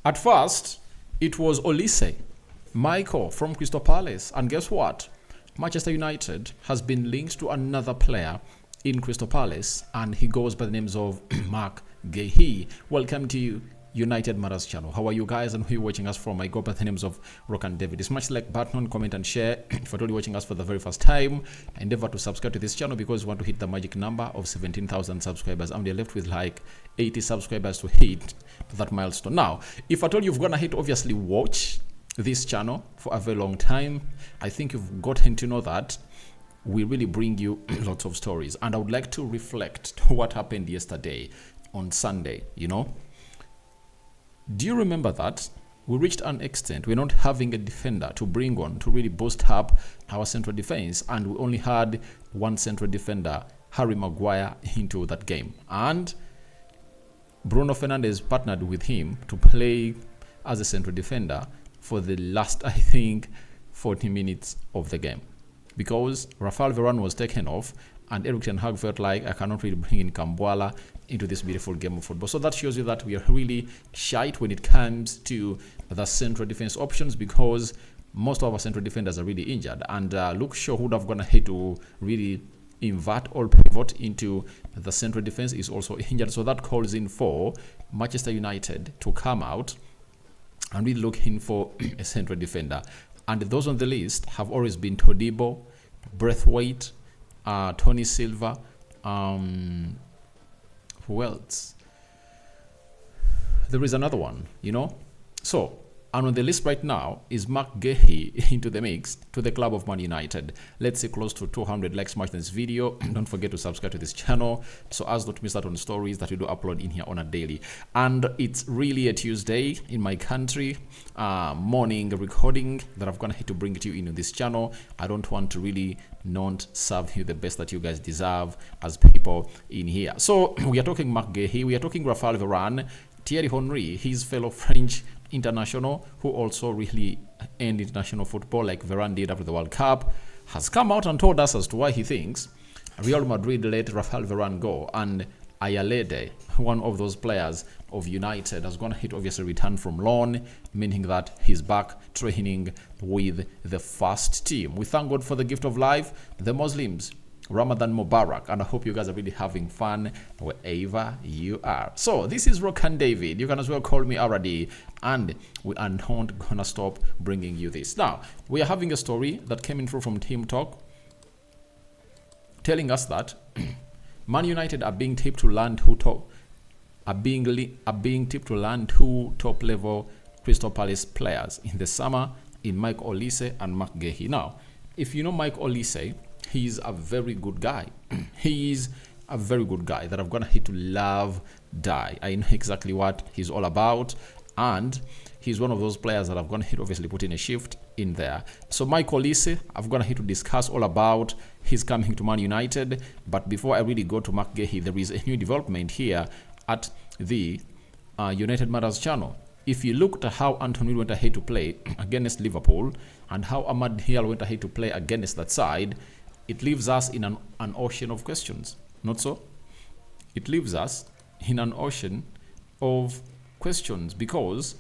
At first, it was Olise, Michael from Crystal Palace. And guess what? Manchester United has been linked to another player in Crystal Palace, and he goes by the names of Marc Guehi. Welcome to United Matters channel. How are you guys, and who are you watching us from? I go by the names of Rock and David. Smash the like button, comment and share. If you're only watching us for the very first time, endeavor to subscribe to this channel because we want to hit the magic number of 17,000 subscribers, and we're left with like 80 subscribers to hit that milestone. Now, if at all you've gonna hit, obviously watch this channel for a very long time, I think you've gotten to know that we really bring you lots of stories. And I would like to reflect to what happened yesterday on Sunday. Do you remember that we reached an extent we're not having a defender to bring on to really boost up our central defense, and we only had one central defender, Harry Maguire, into that game, and Bruno Fernandes partnered with him to play as a central defender for the last, I think, 40 minutes of the game, because Raphael Varane was taken off and Erik ten Hag felt like, I cannot really bring in Kambwala into this beautiful game of football. So that shows you that we are really shite when it comes to the central defense options, because most of our central defenders are really injured, and Luke Shaw, who would have gone ahead to really invert or pivot into the central defense, is also injured. So that calls in for Manchester United to come out and really looking for a central defender. And those on the list have always been Todibo, Braithwaite, Tony Silva, who else? There is another one, So, and on the list right now is Marc Guehi into the mix to the club of Man United. Let's say close to 200 likes smash this video. Don't forget to subscribe to this channel so as not to miss out on stories that we do upload in here on a daily. And it's really a Tuesday in my country, morning recording that I've gonna hit to bring it to you in this channel. I don't want to really not serve you the best that you guys deserve as people in here. So we are talking Marc Guehi, we are talking Raphael Varane, Thierry Henry, his fellow French international who also really end international football like Varane did after the World Cup, has come out and told us as to why he thinks Real Madrid let Raphael Varane go, and Ayalede, one of those players of United, has gone hit obviously return from loan, meaning that he's back training with the first team. We thank God for the gift of life, the Muslims. Ramadan Mubarak, and I hope you guys are really having fun wherever you are. So this is Rock and David. You can as well call me RD, and we are not gonna stop bringing you this. Now we are having a story that came in through from Team Talk, telling us that Man United are being tipped to land tipped to land two top level Crystal Palace players in the summer in Mike Olise and Marc Guehi. Now, if you know Mike Olise, he's a very good guy. He's a very good guy that I've gonna hit to love die. I know exactly what he's all about, and he's one of those players that I've gonna hit obviously put in a shift in there. So Mike Olise, I've gonna hit to discuss all about his coming to Man United. But before I really go to Marc Guehi, there is a new development here at the United Matters channel. If you looked at how Anthony went ahead to play against Liverpool and how Ahmad Hill went ahead to play against that side, it leaves us in an ocean of questions. Not so? It leaves us in an ocean of questions, because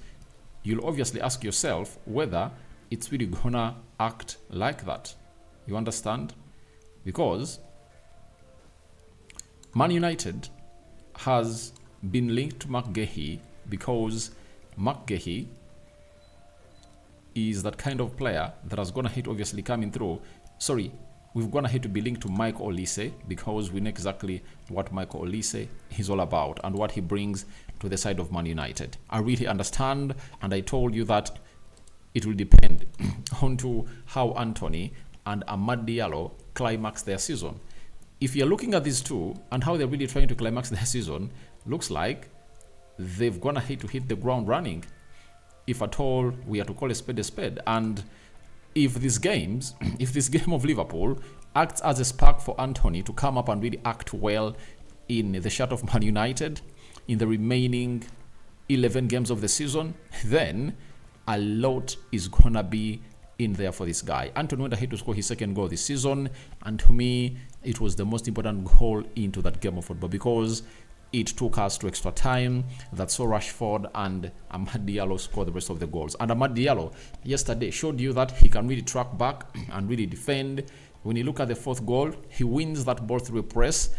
you'll obviously ask yourself whether it's really gonna act like that. You understand? Because Man United has been linked to Marc Guehi because Marc Guehi is that kind of player that has gonna hit obviously coming through. Sorry, we've gone ahead to be linked to Mike Olise because we know exactly what Mike Olise is all about and what he brings to the side of Man United. I really understand, and I told you that it will depend on to how Anthony and Amad Diallo climax their season. If you're looking at these two and how they're really trying to climax their season, looks like they've gone ahead to hit the ground running, if at all we are to call a spade. And if this game of Liverpool acts as a spark for Anthony to come up and really act well in the shirt of Man United in the remaining 11 games of the season, then a lot is gonna be in there for this guy. Anthony went ahead to score his second goal this season, and to me, it was the most important goal into that game of football, because it took us to extra time. That saw Rashford and Amad Diallo score the rest of the goals. And Amad Diallo yesterday showed you that he can really track back and really defend. When you look at the fourth goal, he wins that ball through a press,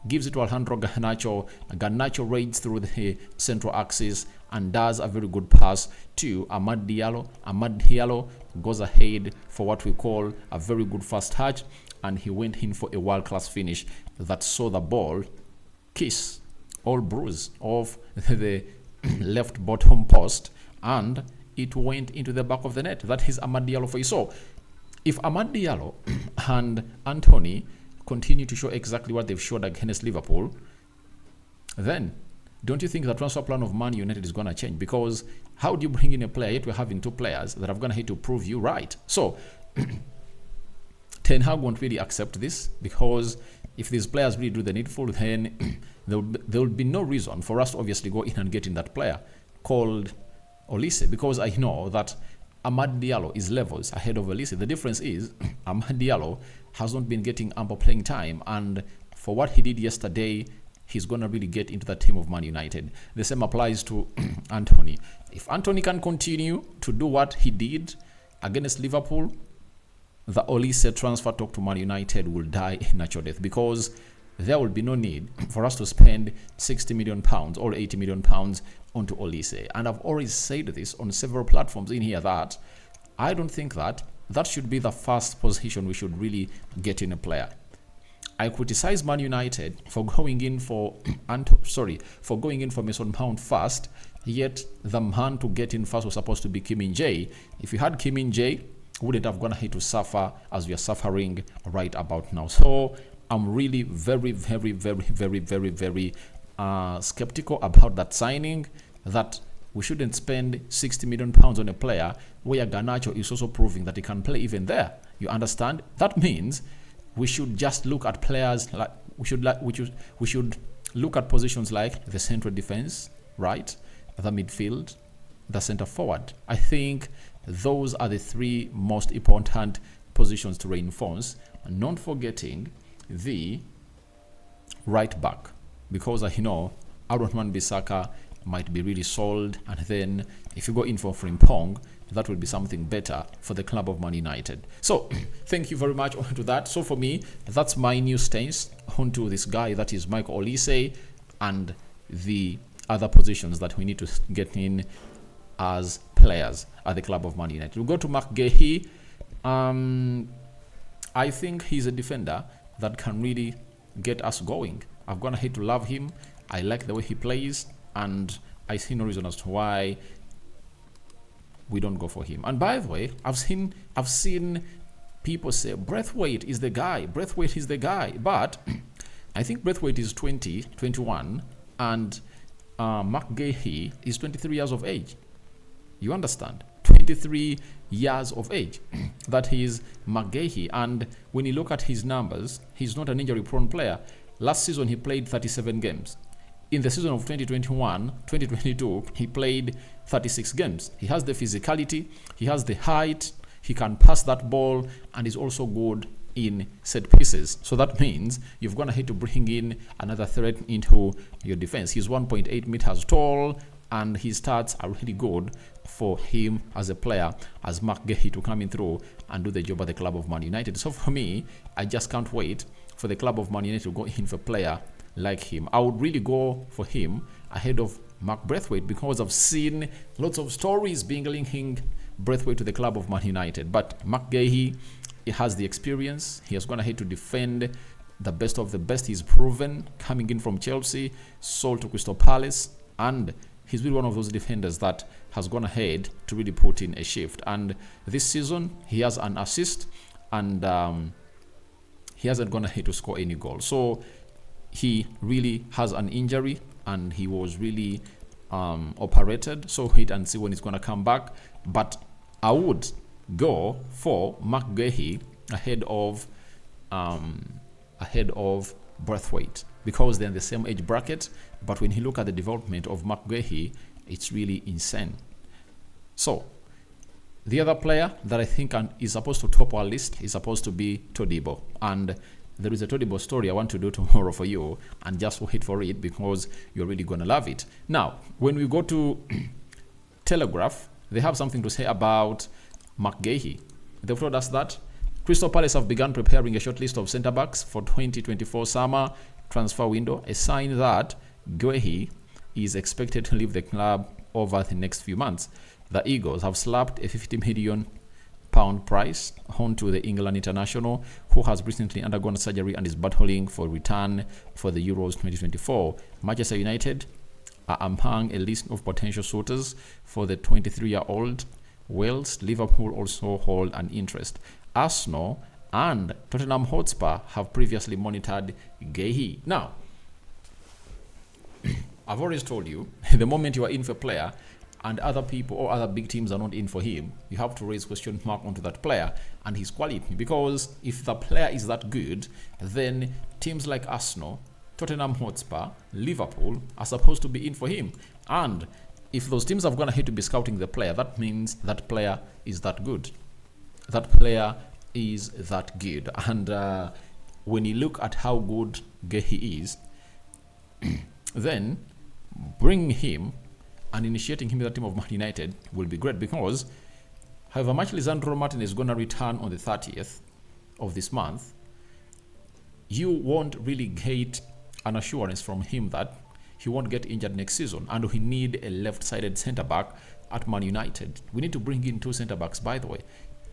gives it to Alejandro Garnacho. Garnacho raids through the central axis and does a very good pass to Amad Diallo. Amad Diallo goes ahead for what we call a very good first touch, and he went in for a world-class finish that saw the ball kiss all bruise of the left bottom post, and it went into the back of the net. That is Amad Diallo for you. So if Amad Diallo and Anthony continue to show exactly what they've showed against Liverpool, then don't you think the transfer plan of Man United is going to change? Because how do you bring in a player yet we're having two players that are going to hit to prove you right? So Ten Hag won't really accept this, because if these players really do the needful, then there will be no reason for us to obviously go in and get in that player called Olise, because I know that Amad Diallo is levels ahead of Olise. The difference is Amad Diallo has not been getting ample playing time, and for what he did yesterday, he's going to really get into the team of Man United. The same applies to Anthony. If Anthony can continue to do what he did against Liverpool, the Olise transfer talk to Man United will die a natural death, because there will be no need for us to spend £60 million or £80 million onto Olise. And I've already said this on several platforms in here that I don't think that should be the first position we should really get in a player. I criticize Man United for going in for Mason Mount first, yet the man to get in first was supposed to be Kim Min-jae. If you had Kim Min-jae, wouldn't have gone ahead to suffer as we are suffering right about now. So I'm really very, very, very, very, very, very skeptical about that signing, that we shouldn't spend £60 million on a player where Garnacho is also proving that he can play even there. You understand? That means we should just look at players like we should look at positions like the central defense, right? The midfield, the center forward. I think those are the three most important positions to reinforce, and not forgetting the right back, because I know Aaron Wan-Bissaka might be really sold, and then if you go in for Frimpong, that will be something better for the club of Man United. So thank you very much onto that. So for me, that's my new stance onto this guy, that is Michael Olise, and the other positions that we need to get in as players at the club of Man United. We'll go to Marc Guehi. I think he's a defender that can really get us going. I've gone ahead to love him. I like the way he plays, and I see no reason as to why we don't go for him. And by the way, I've seen people say Braithwaite is the guy. Braithwaite is the guy. But I think Braithwaite is 20, 21, and Marc Guehi is 23 years of age. You understand? 23 years of age. That is Marc Guehi. And when you look at his numbers, he's not an injury-prone player. Last season, he played 37 games. In the season of 2021-2022, he played 36 games. He has the physicality, he has the height, he can pass that ball, and is also good in set pieces. So that means you've gone ahead to bring in another threat into your defense. He's 1.8 meters tall, and his stats are really good for him as a player, as Marc Guehi to come in through and do the job at the club of Man United. So for me, I just can't wait for the club of Man United to go in for a player like him. I would really go for him ahead of Marc Braithwaite, because I've seen lots of stories being linking Braithwaite to the club of Man United. But Marc Guehi, he has the experience. He has gone ahead to defend the best of the best. He's proven coming in from Chelsea, sold to Crystal Palace, and he's been one of those defenders that has gone ahead to really put in a shift. And this season, he has an assist, and he hasn't gone ahead to score any goals. So he really has an injury, and he was really operated. So wait and see when he's going to come back. But I would go for Marc Guehi ahead of Braithwaite, because they're in the same age bracket. But when you look at the development of Marc Guehi, it's really insane. So the other player that I think is supposed to top our list is supposed to be Todibo. And there is a terrible story I want to do tomorrow for you, and just wait for it because you're really gonna love it. Now, when we go to Telegraph, they have something to say about Marc Guehi. They've told us that Crystal Palace have begun preparing a short list of centre backs for 2024 summer transfer window, a sign that Guehi is expected to leave the club over the next few months. The Eagles have slapped a £50 million price onto the England international, who has recently undergone surgery and is battling for return for the Euros 2024. Manchester United are among a list of potential suitors for the 23-year-old Wales. Liverpool also hold an interest. Arsenal and Tottenham Hotspur have previously monitored Guehi. Now, I've always told you, the moment you are in for a player and other people or other big teams are not in for him, you have to raise question mark onto that player and his quality. Because if the player is that good, then teams like Arsenal, Tottenham Hotspur, Liverpool are supposed to be in for him. And if those teams have gone ahead to be scouting the player, that means that player is that good. That player is that good. And when you look at how good Guehi is, then bringing him and initiating him in the team of Man United will be great, because however much Lisandro Martin is going to return on the 30th of this month, you won't really get an assurance from him that he won't get injured next season. And we need a left-sided centre-back at Man United. We need to bring in two centre-backs, by the way,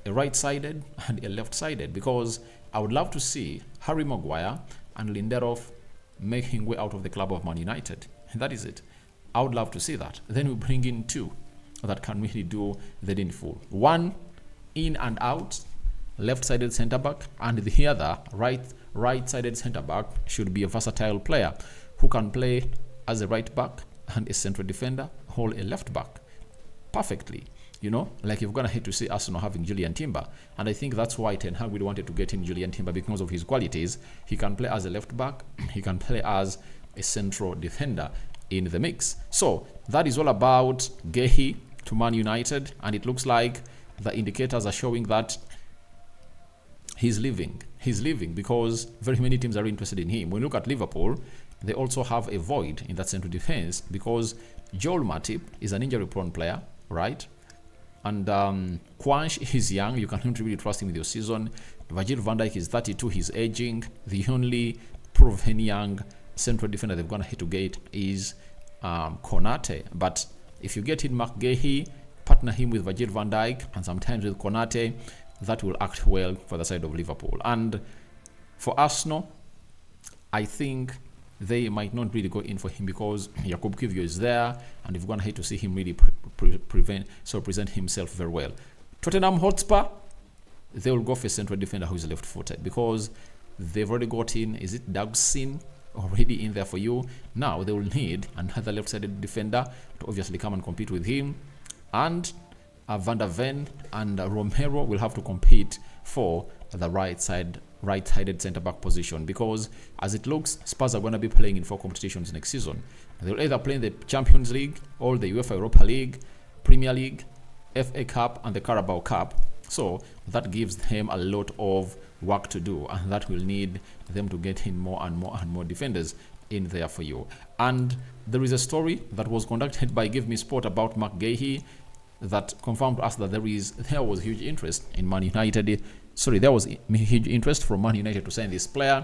a right-sided and a left-sided, because I would love to see Harry Maguire and Lindelof making way out of the club of Man United. And that is it. I would love to see that. Then we bring in two that can really do the needful. One in and out, left-sided centre-back, and the other right-sided centre-back should be a versatile player who can play as a right-back and a central defender, or a left-back perfectly. You know, like you're going to hate to see Arsenal having Julian Timber. And I think that's why Ten Hag really wanted to get in Julian Timber, because of his qualities. He can play as a left-back, he can play as a central defender in the mix. So that is all about Guehi to Man United, and it looks like the indicators are showing that he's leaving. He's leaving because very many teams are interested in him. When you look at Liverpool, they also have a void in that central defense, because Joel Matip is an injury-prone player, right? And Quanch is young. You can't really trust him with your season. Virgil van Dijk is 32. He's aging. The only proven young central defender they've gone ahead to get is Konate. But if you get in Marc Guehi, partner him with Virgil van Dijk and sometimes with Konate, that will act well for the side of Liverpool. And for Arsenal, I think they might not really go in for him, because Jakub Kiwior is there, and they've gone ahead to see him really present himself very well. Tottenham Hotspur, they will go for a central defender who is left-footed, because they've already got in, is it Dagsin already in there for you? Now they will need another left-sided defender to obviously come and compete with him, and Van der Ven and Romero will have to compete for the right-sided centre-back position, because as it looks, Spurs are going to be playing in 4 competitions next season. They'll either play in the Champions League or the UEFA Europa League, Premier League, FA Cup and the Carabao Cup. So that gives them a lot of work to do, and that will need them to get in more and more defenders in there for you. And there is a story that was conducted by Give Me Sport about Marc Guehi that confirmed to us that there was huge interest in Man United. There was huge interest from Man United to sign this player,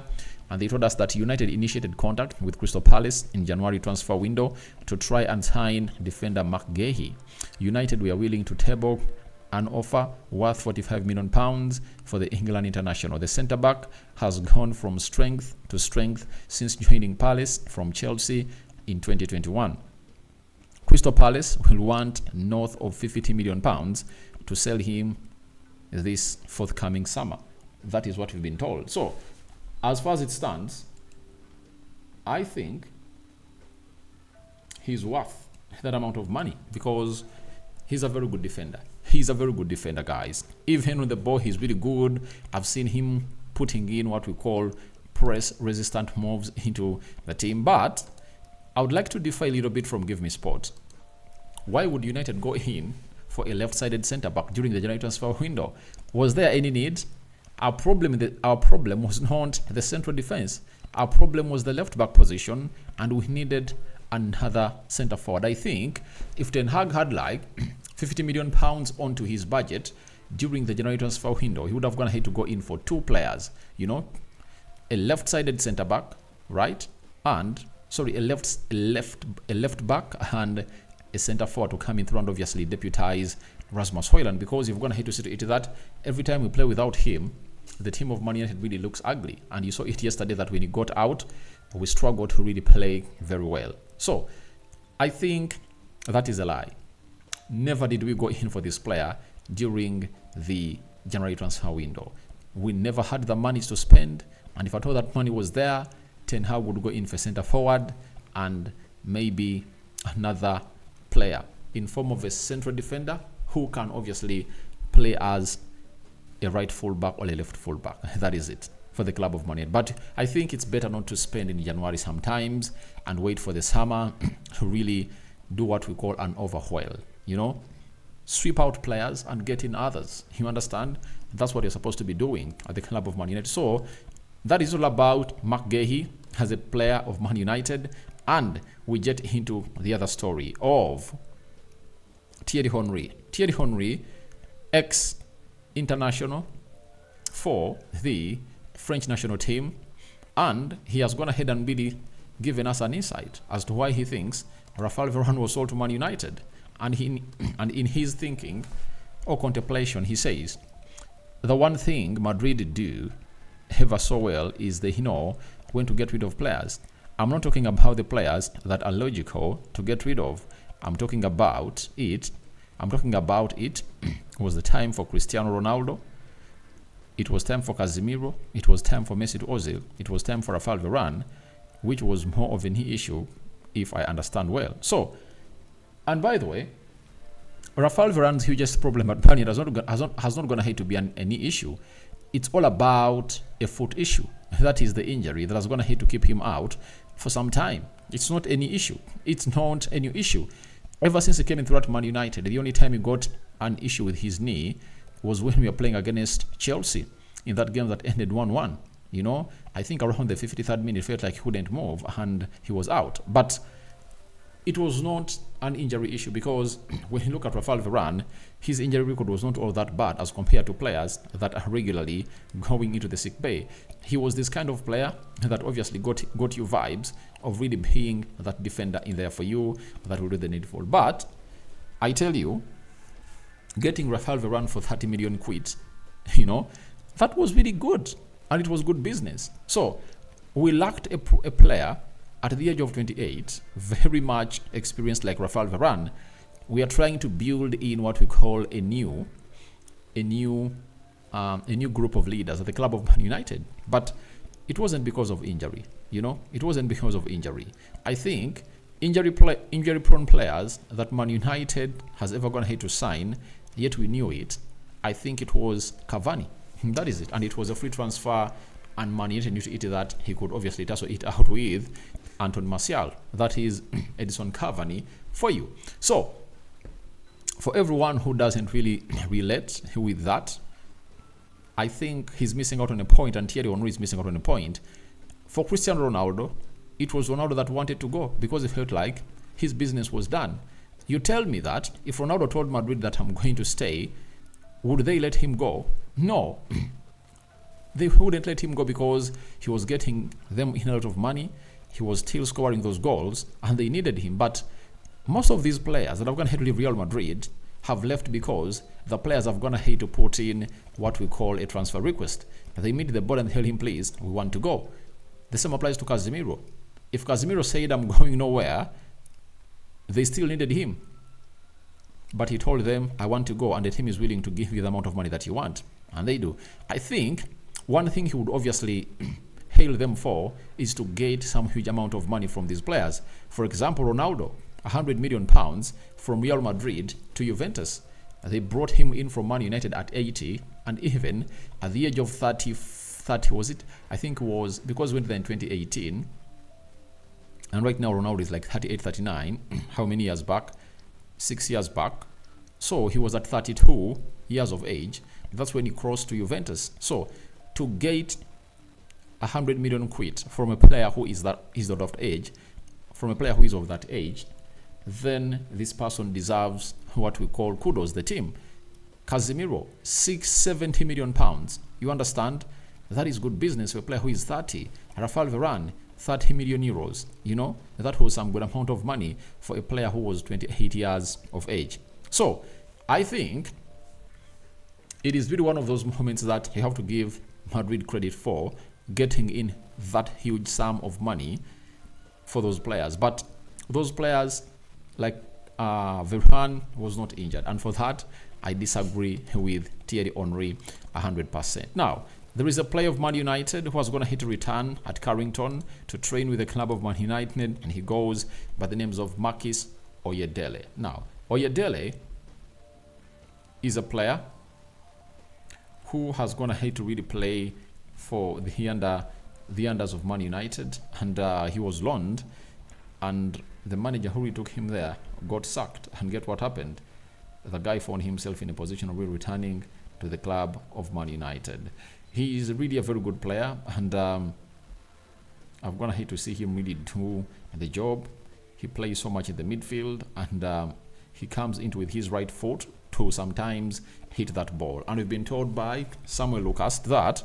and they told us that United initiated contact with Crystal Palace in January transfer window to try and sign defender Marc Guehi. United were willing to table an offer worth £45 million for the England international. The centre-back has gone from strength to strength since joining Palace from Chelsea in 2021. Crystal Palace will want north of £50 million to sell him this forthcoming summer. That is what we've been told. So, as far as it stands, I think he's worth that amount of money, because he's a very good defender. He's a very good defender, guys. Even on the ball, he's really good. I've seen him putting in what we call press-resistant moves into the team. But I would like to differ a little bit from Give Me Sport. Why would United go in for a left-sided centre-back during the January transfer window? Was there any need? Our problem was not the central defense. Our problem was the left back position, and we needed another centre forward. I think if Ten Hag had like 50 million pounds onto his budget during the January transfer window, he would have gone ahead to go in for 2 players, you know, a left-sided centre back, right, and a left back and a centre forward to come in through and obviously deputize Rasmus Højlund, because you've gone ahead to see it that every time we play without him, the team of Man United really looks ugly. And you saw it yesterday that when he got out, we struggled to really play very well. So I think that is a lie. Never did we go in for this player during the January transfer window. We never had the money to spend, and if at all that money was there, Ten Hag would go in for centre forward and maybe another player in form of a central defender who can obviously play as a right fullback or a left fullback. That is it for the club of Man United. But I think it's better not to spend in January sometimes and wait for the summer to really do what we call an overhaul, you know, sweep out players and get in others. You understand? That's what you're supposed to be doing at the club of Man United. So that is all about Marc Guehi as a player of Man United, and we get into the other story of Thierry Henry. Thierry Henry, ex-international for the French national team, and he has gone ahead and really given us an insight as to why he thinks Raphael Varane was sold to Man United. And in his thinking or contemplation, he says the one thing Madrid do ever so well is they know when to get rid of players. I'm not talking about the players that are logical to get rid of. I'm talking about it was the time for Cristiano Ronaldo. It was time for Casemiro. It was time for Mesut Ozil. It was time for Raphael Varane, which was more of an issue, if I understand well. So, and by the way, Raphael Varane's hugest problem at Man United has not gone ahead to be any issue. It's all about a foot issue. That is the injury that has gone ahead to keep him out for some time. It's not any issue. It's not a new issue. Ever since he came in throughout Man United, the only time he got an issue with his knee was when we were playing against Chelsea in that game that ended 1-1. You know, I think around the 53rd minute, it felt like he couldn't move and he was out. But it was not an injury issue, because when you look at Raphael Varane, his injury record was not all that bad as compared to players that are regularly going into the sick bay. He was this kind of player that obviously got you vibes of really being that defender in there for you that will do the needful. But I tell you, getting Raphael Varane for 30 million quid, you know, that was really good, and it was good business. So we lacked a player at the age of 28, very much experienced like Raphael Varane. We are trying to build in what we call a new group of leaders at the club of Man United. But it wasn't because of injury, you know. It wasn't because of injury. I think injury-prone players that Man United has ever gone ahead to sign, yet we knew it. I think it was Cavani. That is it, and it was a free transfer. And Man United knew to eat that he could obviously tussle it out with Anton Martial. That is Edison Cavani for you. So, for everyone who doesn't really relate with that, I think he's missing out on a point, and Thierry Henry is missing out on a point. For Cristiano Ronaldo, it was Ronaldo that wanted to go because he felt like his business was done. You tell me that if Ronaldo told Madrid that I'm going to stay, would they let him go? No. They wouldn't let him go because he was getting them in a lot of money. He was still scoring those goals, and they needed him. But most of these players that have gone ahead to leave Real Madrid have left because the players have gone ahead to put in what we call a transfer request. They meet the ball and tell him, please, we want to go. The same applies to Casemiro. If Casemiro said, I'm going nowhere, they still needed him. But he told them, I want to go, and the team is willing to give you the amount of money that you want. And they do. I think one thing he would obviously hail them for is to get some huge amount of money from these players. For example, Ronaldo, 100 million pounds from Real Madrid to Juventus. They brought him in from Man United at 80, and even at the age of 30 was it? I think it was, because we went there in 2018, and right now Ronaldo is like 38, 39. How many years back? 6 years back. So he was at 32 years of age. That's when he crossed to Juventus. So to get 100 million quid from a player who is that of age, then this person deserves what we call kudos the team. Casemiro, 670 million pounds. You understand? That is good business for a player who is 30. Raphael Varane, 30 million euros. You know, that was some good amount of money for a player who was 28 years of age. So, I think it is really one of those moments that you have to give Madrid credit for getting in that huge sum of money for those players. But those players, like Varane, was not injured. And for that, I disagree with Thierry Henry 100%. Now, there is a player of Man United who was going to hit a return at Carrington to train with the club of Man United, and he goes by the names of Marcus Oyedele. Now, Oyedele is a player who has gone ahead to really play for the unders of Man United, and he was loaned, and the manager who took him there got sacked, and get what happened? The guy found himself in a position of really returning to the club of Man United. He is really a very good player, and I've gone ahead to see him really do the job. He plays so much in the midfield, and he comes into with his right foot to sometimes hit that ball. And we've been told by Samuel Lucas that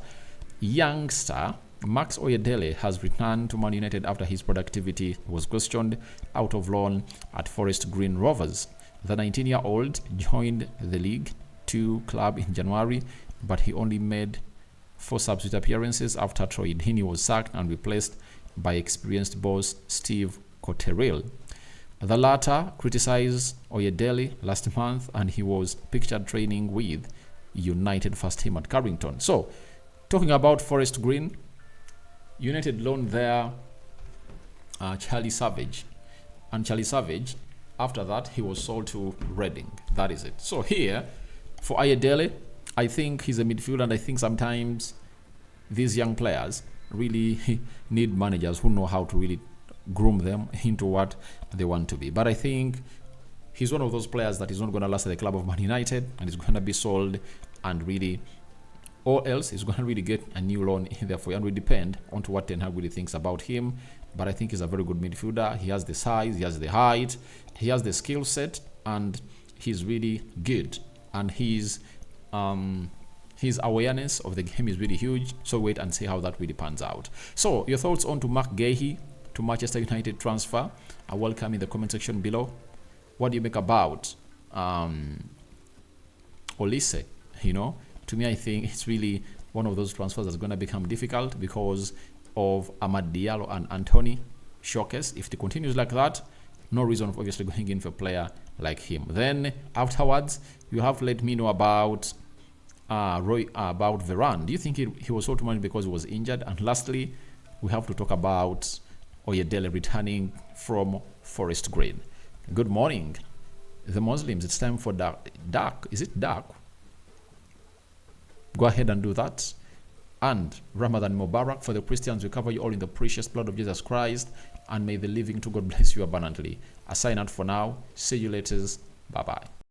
youngster Max Oyedele has returned to Man United after his productivity was questioned out of loan at Forest Green Rovers. The 19-year-old joined the League Two club in January, but he only made 4 substitute appearances after Troy Deeney was sacked and replaced by experienced boss Steve Cotterill. The latter criticized Oyedele last month, and he was pictured training with United first team at Carrington. So, talking about Forest Green, United loaned there Charlie Savage. And Charlie Savage, after that, he was sold to Reading. That is it. So here, for Oyedele, I think he's a midfielder, and I think sometimes these young players really need managers who know how to really groom them into what they want to be. But I think he's one of those players that is not going to last at the club of Man United, and is going to be sold, and really, or else he's going to really get a new loan in there for you, and will depend on to what Ten Hag really thinks about him. But I think he's a very good midfielder. He has the size, he has the height, he has the skill set, and he's really good. And his awareness of the game is really huge. So wait and see how that really pans out. So your thoughts on to Marc Guehi to Manchester United transfer are welcome in the comment section below. What do you make about Olise? You know, to me, I think it's really one of those transfers that's going to become difficult because of Amad Diallo and Anthony showcase. If it continues like that, no reason of obviously going in for a player like him. Then afterwards, you have to let me know about about Varane. Do you think he was sold to money because he was injured? And lastly, we have to talk about Oyedele returning from Forest Green. Good morning, the Muslims. It's time for dark. Is it dark? Go ahead and do that. And Ramadan Mubarak for the Christians. We cover you all in the precious blood of Jesus Christ. And may the living to God bless you abundantly. I sign out for now. See you later. Bye-bye.